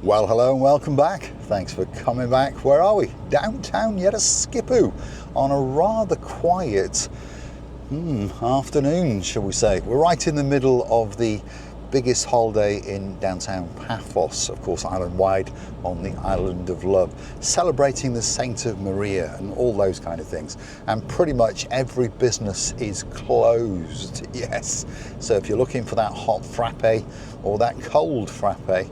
Well, hello and welcome back. Thanks for coming back. Where are we? Downtown Yeraskipu on a rather quiet afternoon, shall we say. We're right in the middle of the biggest holiday in downtown Paphos, of course island-wide on the island of love, celebrating the Saint of Maria and all those kind of things. And pretty much every business is closed, yes. So if you're looking for that hot frappe or that cold frappe,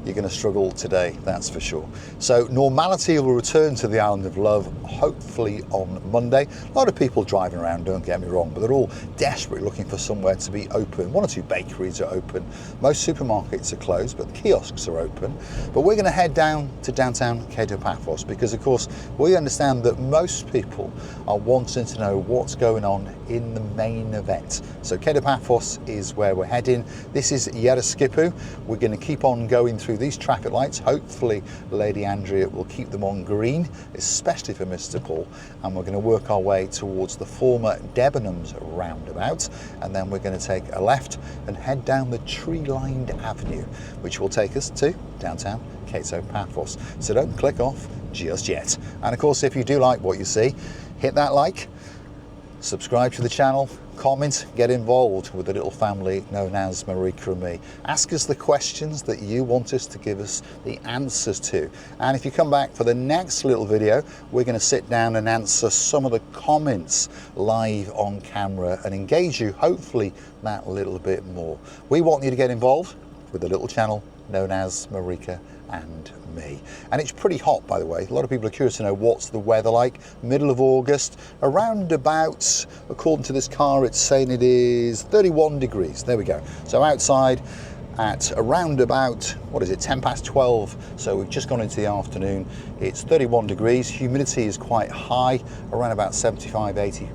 you're going to struggle today, that's for sure. So normality will return to the island of love hopefully on Monday. A lot of people driving around, don't get me wrong, but they're all desperately looking for somewhere to be open. One or two bakeries are open. Most supermarkets are closed, but the kiosks are open. But we're going to head down to downtown Kato Paphos because, of course, we understand that most people are wanting to know what's going on in the main event. So Kato Paphos is where we're heading. This is Yeraskipu. We're going to keep on going through these traffic lights. Hopefully Lady Andrea will keep them on green, especially for Mr. Paul, and we're going to work our way towards the former Debenhams roundabout, and then we're going to take a left and head down the tree-lined avenue, which will take us to downtown Kato Paphos. So don't click off just yet. And of course, if you do like what you see, hit that like, subscribe to the channel, comment, get involved with the little family known as Marika and me. Ask us the questions that you want us to give us the answers to. And if you come back for the next little video, we're going to sit down and answer some of the comments live on camera and engage you, hopefully, that little bit more. We want you to get involved with the little channel known as Marika and me. And it's pretty hot, by the way. A lot of people are curious to know what's the weather like. Middle of August, around about, according to this car, it's saying it is 31 degrees. There we go. So outside at around about, what is it, 10 past 12. So we've just gone into the afternoon. It's 31 degrees. Humidity is quite high, around about 75, 80%.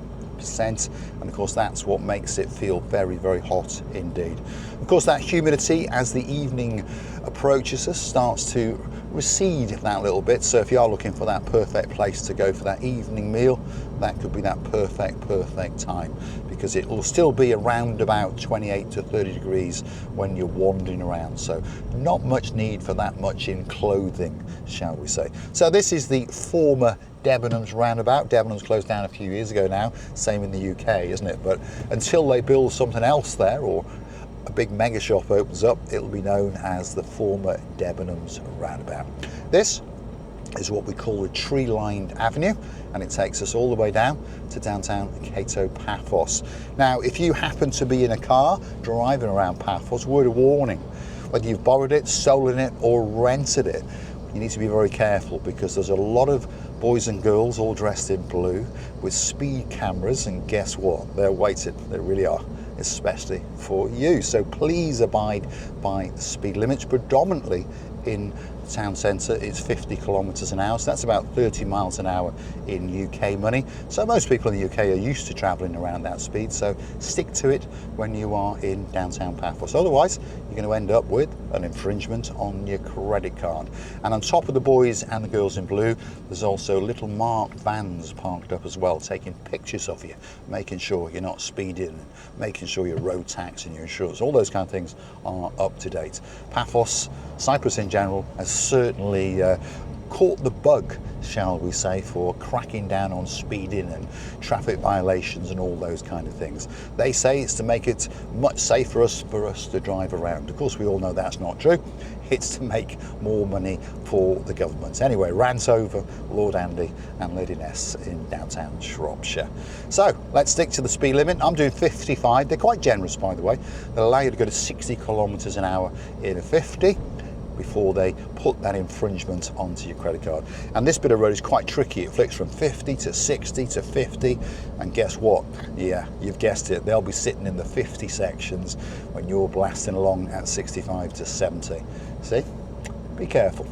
And of course that's what makes it feel very, very hot indeed. Of course, that humidity as the evening approaches us starts to recede that little bit. So if you are looking for that perfect place to go for that evening meal, that could be that perfect time, because it will still be around about 28 to 30 degrees when you're wandering around. So not much need for that much in clothing, shall we say. So this is the former Debenhams roundabout. Debenhams closed down a few years ago now, same in the UK, isn't it? But until they build something else there or a big mega shop opens up, it'll be known as the former Debenhams roundabout. This is what we call a tree-lined avenue, and it takes us all the way down to downtown Kato Paphos. Now, if you happen to be in a car driving around Paphos, word of warning, whether you've borrowed it, stolen it, or rented it, you need to be very careful, because there's a lot of boys and girls all dressed in blue with speed cameras, and guess what? They're waiting. They really are, especially for you. So please abide by the speed limits. Predominantly in the town centre it's 50 kilometres an hour, so that's about 30 miles an hour in UK money. So most people in the UK are used to travelling around that speed, so stick to it when you are in downtown Paphos. Otherwise you're going to end up with an infringement on your credit card. And on top of the boys and the girls in blue, there's also little marked vans parked up as well, taking pictures of you, making sure you're not speeding, making sure your road tax and your insurance, all those kind of things are up to date. Paphos, Cyprus in general, has certainly caught the bug, shall we say, for cracking down on speeding and traffic violations and all those kind of things. They say it's to make it much safer for us to drive around. Of course, we all know that's not true. It's to make more money for the government. Anyway, rant over, Lord Andy and Lady Ness in downtown Shropshire. So let's stick to the speed limit. I'm doing 55. They're quite generous, by the way. They'll allow you to go to 60 kilometres an hour in a 50 before they put that infringement onto your credit card. And this bit of road is quite tricky. It flicks from 50 to 60 to 50, and guess what? Yeah, you've guessed it, they'll be sitting in the 50 sections when you're blasting along at 65 to 70. See? Be careful.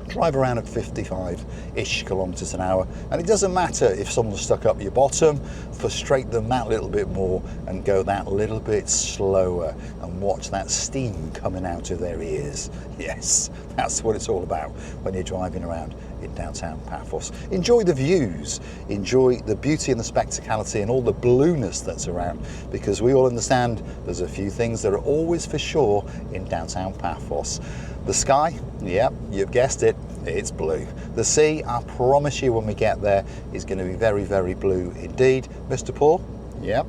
Drive around at 55-ish kilometres an hour, and it doesn't matter if someone's stuck up your bottom, frustrate them that little bit more and go that little bit slower and watch that steam coming out of their ears. Yes, that's what it's all about when you're driving around in downtown Paphos. Enjoy the views, enjoy the beauty and the spectacality and all the blueness that's around, because we all understand there's a few things that are always for sure in downtown Paphos. The sky, yep, you've guessed it, it's blue. The sea, I promise you when we get there, is going to be very, very blue indeed. Mr. Paul, yep,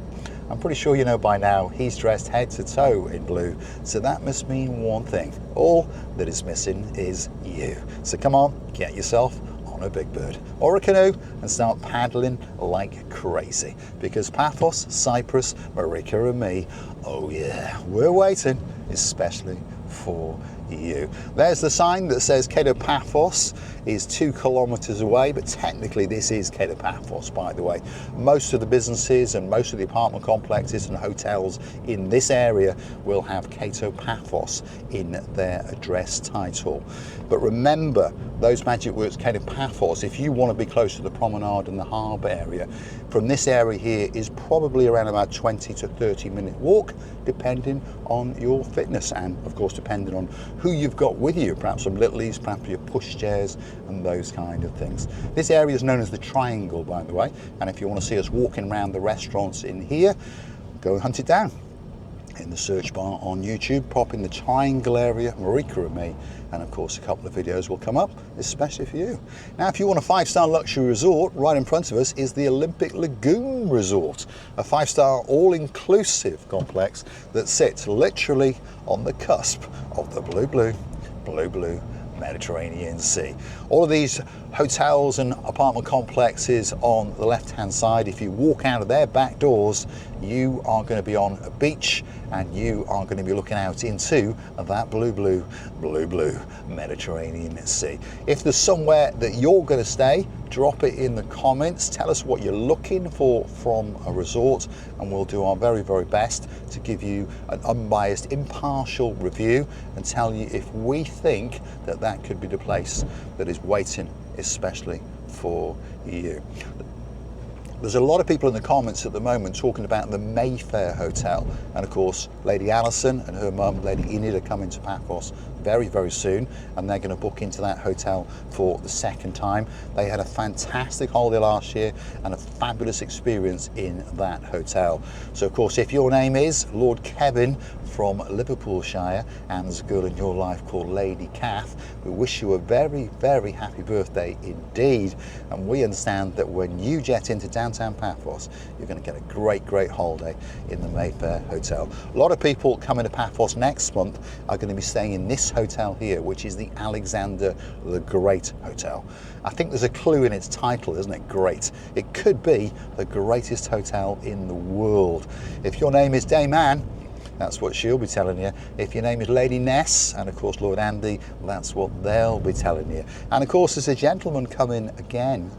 I'm pretty sure you know by now he's dressed head to toe in blue, so that must mean one thing. All that is missing is you. So come on, get yourself on a big bird or a canoe and start paddling like crazy, because Paphos, Cyprus, Marika and me, oh yeah, we're waiting especially for you. There's the sign that says Kato Paphos is 2 kilometers away, but technically this is Kato Paphos, by the way. Most of the businesses and most of the apartment complexes and hotels in this area will have Kato Paphos in their address title. But remember, those magic words Kato Paphos, if you want to be close to the promenade and the harbour area, from this area here is probably around about 20 to 30 minute walk, depending on your fitness and of course depending on who you've got with you, perhaps some littlies, perhaps your pushchairs and those kind of things. This area is known as the Triangle, by the way, and if you want to see us walking around the restaurants in here, go and hunt it down in the search bar on YouTube, pop in the Triangle area, Marika and me, and of course a couple of videos will come up, especially for you. Now if you want a 5-star luxury resort, right in front of us is the Olympic Lagoon Resort, a 5-star all-inclusive complex that sits literally on the cusp of the blue Mediterranean Sea. All of these hotels and apartment complexes on the left hand side, if you walk out of their back doors, you are going to be on a beach and you are going to be looking out into that blue Mediterranean Sea. If there's somewhere that you're going to stay, drop it in the comments. Tell us what you're looking for from a resort and we'll do our very, very best to give you an unbiased, impartial review and tell you if we think that that could be the place that is waiting especially for you. There's a lot of people in the comments at the moment talking about the Mayfair Hotel, and of course Lady Alison and her mum Lady Enid are coming to Paphos very, very soon, and they're going to book into that hotel for the second time. They had a fantastic holiday last year and a fabulous experience in that hotel. So of course if your name is Lord Kevin from Liverpoolshire and there's a girl in your life called Lady Kath, we wish you a very, very happy birthday indeed, and we understand that when you jet into downtown Paphos you're going to get a great, great holiday in the Mayfair Hotel. A lot of people coming to Paphos next month are going to be staying in this hotel here, which is the Alexander the Great Hotel. I think there's a clue in its title, isn't it? Great. It could be the greatest hotel in the world. If your name is Dame Anne, that's what she'll be telling you. If your name is Lady Ness, and of course Lord Andy, that's what they'll be telling you. And of course there's a gentleman coming again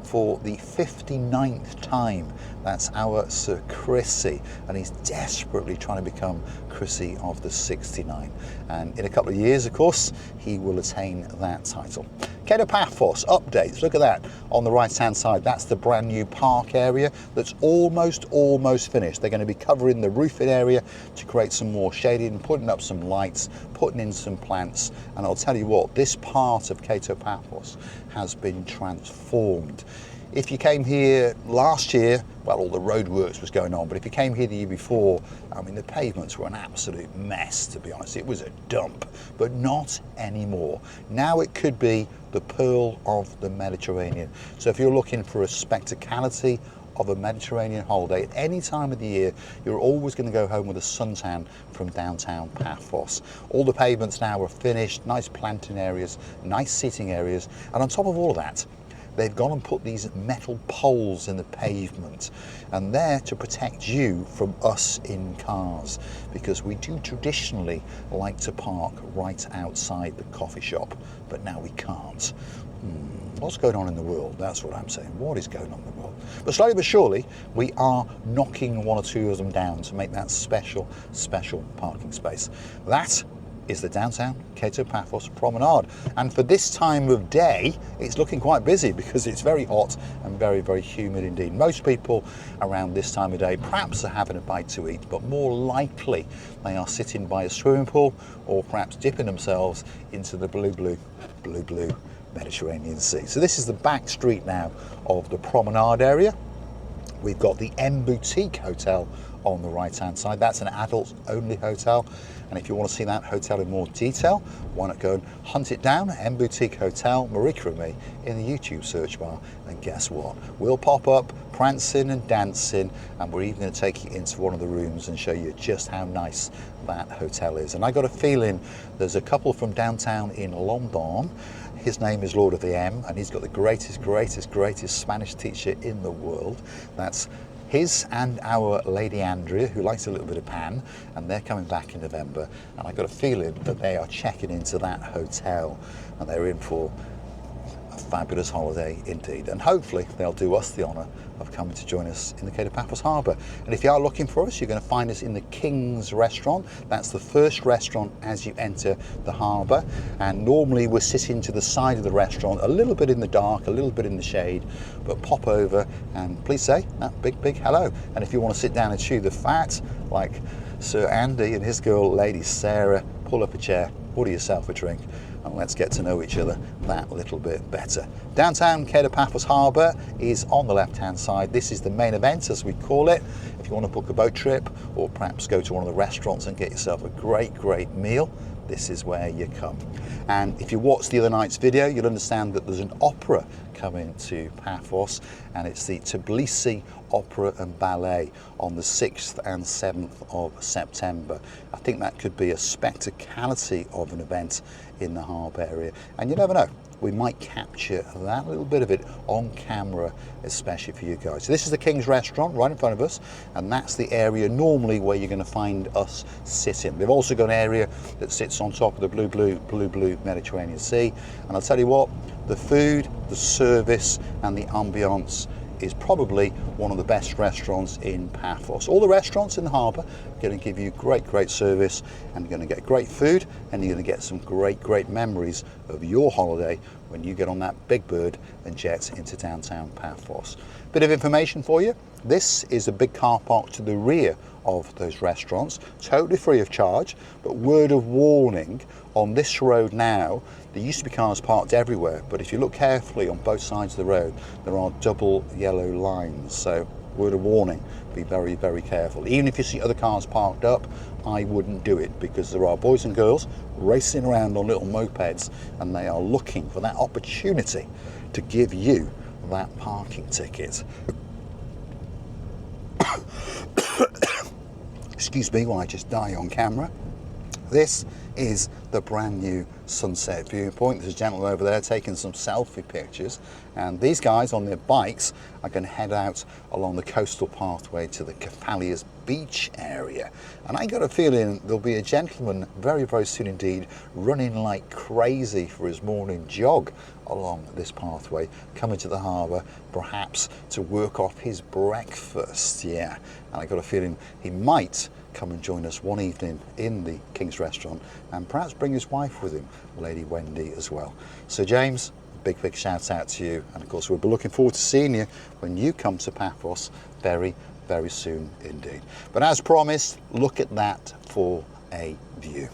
for the 59th time. That's our Sir Chrissy, and he's desperately trying to become Chrissy of the 69. And in a couple of years, of course, he will attain that title. Kato Paphos updates, look at that on the right hand side. That's the brand new park area that's almost finished. They're going to be covering the roofing area to create some more shading, putting up some lights, putting in some plants, and I'll tell you what, this part of Kato Paphos has been transformed. If you came here last year, well, all the roadworks was going on, but if you came here the year before, I mean, the pavements were an absolute mess, to be honest. It was a dump, but not anymore. Now it could be the pearl of the Mediterranean. So if you're looking for a spectacality of a Mediterranean holiday at any time of the year, you're always going to go home with a suntan from downtown Paphos. All the pavements now are finished, nice planting areas, nice seating areas, and on top of all of that, they've gone and put these metal poles in the pavement, and they're to protect you from us in cars, because we do traditionally like to park right outside the coffee shop, but now we can't. What's going on in the world? That's what I'm saying. What is going on in the world? But slowly but surely, we are knocking one or two of them down to make that special parking space. That is the downtown Kato Paphos Promenade, and for this time of day it's looking quite busy because it's very hot and very, very humid indeed. Most people around this time of day perhaps are having a bite to eat, but more likely they are sitting by a swimming pool or perhaps dipping themselves into the blue Mediterranean Sea. So this is the back street now of the Promenade area. We've got the M Boutique Hotel on the right hand side. That's an adults only hotel, and if you want to see that hotel in more detail, why not go and hunt it down, M Boutique Hotel, Marika and me, in the YouTube search bar, and guess what, we'll pop up prancing and dancing, and we're even going to take you into one of the rooms and show you just how nice that hotel is. And I got a feeling there's a couple from downtown in London. His name is Lord of the M, and he's got the greatest Spanish teacher in the world. That's his and our Lady Andrea, who likes a little bit of pan, and they're coming back in November. And I got a feeling that they are checking into that hotel, and they're in for a fabulous holiday indeed. And hopefully they'll do us the honour of coming to join us in the Kato Paphos Harbour. And if you are looking for us, you're going to find us in the King's Restaurant. That's the first restaurant as you enter the harbour, and normally we're sitting to the side of the restaurant, a little bit in the dark, a little bit in the shade, but pop over and please say that big hello. And if you want to sit down and chew the fat like Sir Andy and his girl Lady Sarah, pull up a chair, order yourself a drink, and let's get to know each other that little bit better. Downtown Kato Paphos Harbour is on the left hand side. This is the main event, as we call it. If you want to book a boat trip, or perhaps go to one of the restaurants and get yourself a great meal, this is where you come. And if you watched the other night's video, you'll understand that there's an opera coming to Paphos, and it's the Tbilisi Opera and Ballet on the 6th and 7th of September. I think that could be a spectacality of an event in the harbour area, and you never know, we might capture that little bit of it on camera, especially for you guys. So this is the King's Restaurant right in front of us, and that's the area normally where you're going to find us sitting. They've also got an area that sits on top of the blue Mediterranean Sea, and I'll tell you what, the food, the service and the ambience is probably one of the best restaurants in Paphos. All the restaurants in the harbour are going to give you great service, and you're going to get great food, and you're going to get some great memories of your holiday when you get on that big bird and jet into downtown Paphos. Bit of information for you. This is a big car park to the rear of those restaurants, totally free of charge, but word of warning, on this road now, there used to be cars parked everywhere, but if you look carefully on both sides of the road, there are double yellow lines. So word of warning, be very careful. Even if you see other cars parked up, I wouldn't do it, because there are boys and girls racing around on little mopeds, and they are looking for that opportunity to give you that parking ticket. Excuse me while I just die on camera. This is the brand new sunset viewpoint. There's a gentleman over there taking some selfie pictures, and these guys on their bikes are going to head out along the coastal pathway to the Cephalias beach area. And I got a feeling there'll be a gentleman very soon indeed running like crazy for his morning jog along this pathway, coming to the harbour perhaps to work off his breakfast. Yeah, and I got a feeling he might come and join us one evening in the King's Restaurant, and perhaps bring his wife with him, Lady Wendy, as well. So James, big shout out to you, and of course we'll be looking forward to seeing you when you come to Paphos very soon indeed. But as promised, look at that for a view.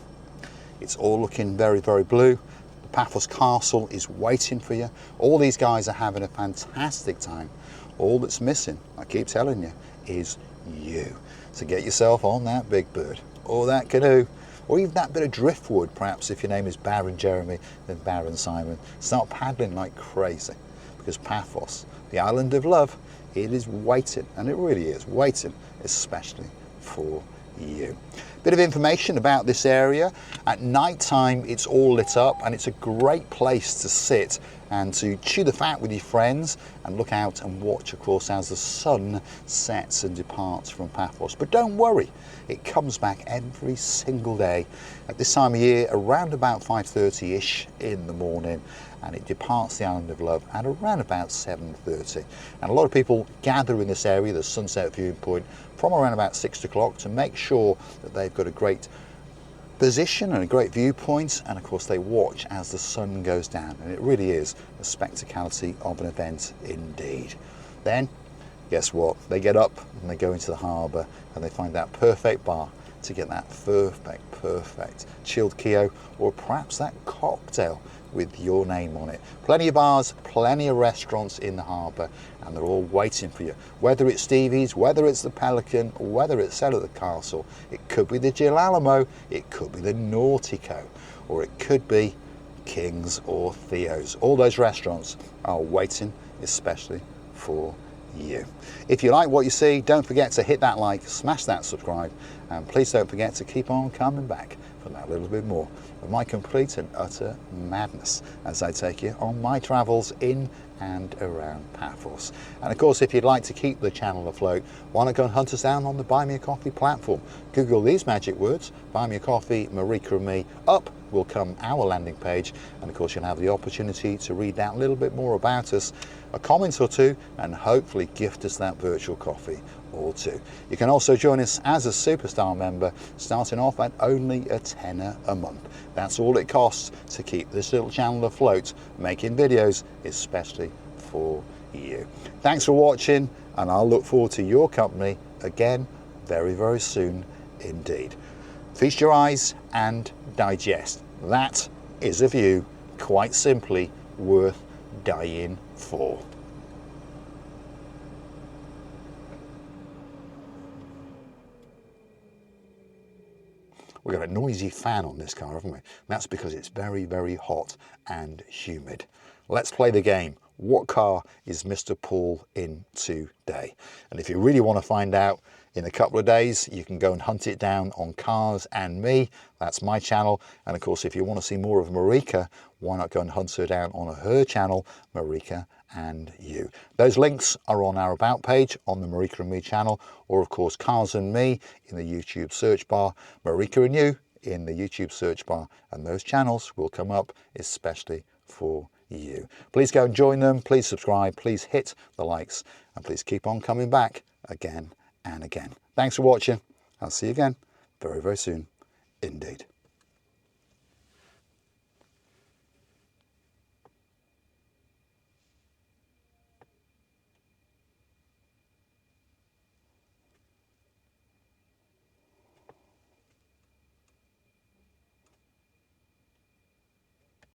It's all looking very blue. The Paphos Castle is waiting for you. All these guys are having a fantastic time. All that's missing, I keep telling you, is you. So get yourself on that big bird, or that canoe, or even that bit of driftwood, perhaps if your name is Baron Jeremy, then Baron Simon. Start paddling like crazy, because Paphos, the island of love, it is waiting, and it really is waiting, especially for you. Bit of information about this area. At night time, it's all lit up, and it's a great place to sit and to chew the fat with your friends and look out and watch, of course, as the sun sets and departs from Paphos. But don't worry, it comes back every single day at this time of year, around about 5:30ish in the morning, and it departs the island of love at around about 7:30. And a lot of people gather in this area, the sunset viewpoint, from around about 6 o'clock to make sure that they've got a great position and a great viewpoint, and of course they watch as the sun goes down, and it really is a spectacality of an event indeed. Then guess what, they get up and they go into the harbour, and they find that perfect bar to get that perfect chilled Kio, or perhaps that cocktail with your name on it. Plenty of bars, plenty of restaurants in the harbour, and they're all waiting for you. Whether it's Stevie's, whether it's the Pelican, whether it's Cellar the Castle, it could be the Gil Alamo, it could be the Nautico, or it could be King's or Theo's. All those restaurants are waiting especially for you. If you like what you see, don't forget to hit that like, smash that subscribe, and please don't forget to keep on coming back for that little bit more of my complete and utter madness as I take you on my travels in and around Paphos. And of course, if you'd like to keep the channel afloat, why not go and hunt us down on the Buy Me a Coffee platform. Google these magic words, Buy Me a Coffee, Marika and me. Up will come our landing page, and of course you'll have the opportunity to read out a little bit more about us, a comment or two, and hopefully gift us that virtual coffee or two. You can also join us as a Superstar member, starting off at only a tenner a month. That's all it costs to keep this little channel afloat, making videos especially for you. Thanks for watching, and I'll look forward to your company again very soon indeed. Feast your eyes and digest. That is a view quite simply worth dying for. We've got a noisy fan on this car, haven't we? That's because it's very hot and humid. Let's play the game. What car is Mr. Paul in today? And if you really want to find out, in a couple of days, you can go and hunt it down on Cars and Me. That's my channel. And of course, if you want to see more of Marika, why not go and hunt her down on her channel, Marika and You. Those links are on our About page on the Marika and Me channel, or of course, Cars and Me in the YouTube search bar, Marika and You in the YouTube search bar, and those channels will come up especially for you. Please go and join them. Please subscribe. Please hit the likes, and please keep on coming back again and again. Thanks for watching. I'll see you again very soon indeed.